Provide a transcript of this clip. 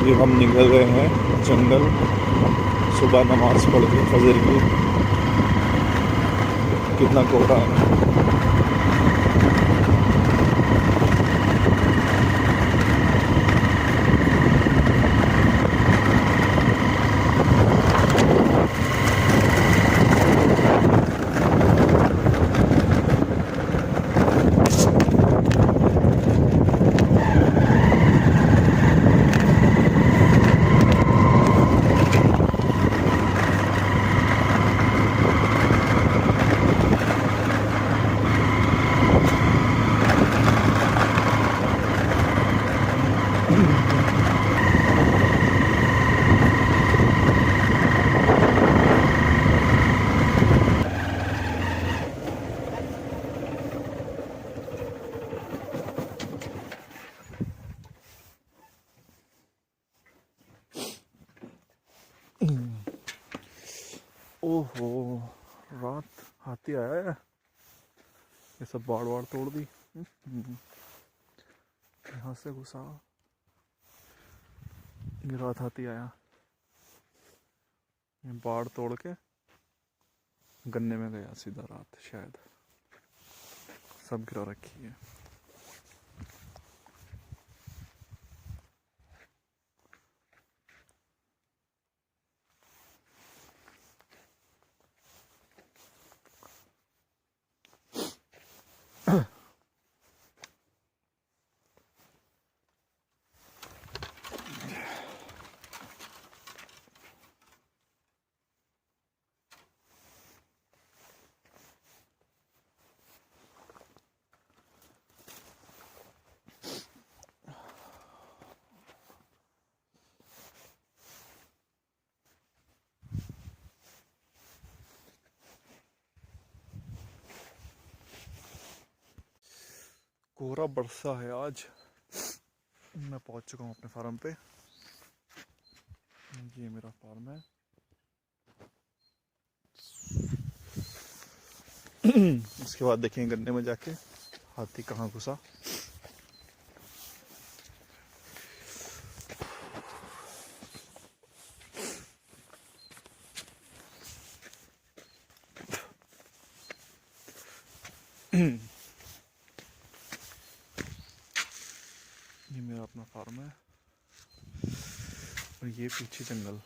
अभी हम निकल रहे हैं जंगल, सुबह नमाज पढ़ के फजर की। कितना कोहरा है। ओहो, रात हाथी आया है। ये सब बाड़ वाड़ तोड़ दी। यहाँ से घुसा। ये रात हाथी आया, ये बाड़ तोड़ के गन्ने में गया सीधा। रात शायद सब गिरा रखी है। कोहरा बरसा है आज। मैं पहुंच चुका हूँ अपने फार्म पे। ये मेरा फार्म है। उसके बाद देखेंगे गन्ने में जाके हाथी कहाँ घुसा। ये मेरा अपना फार्म है और ये पीछे जंगल।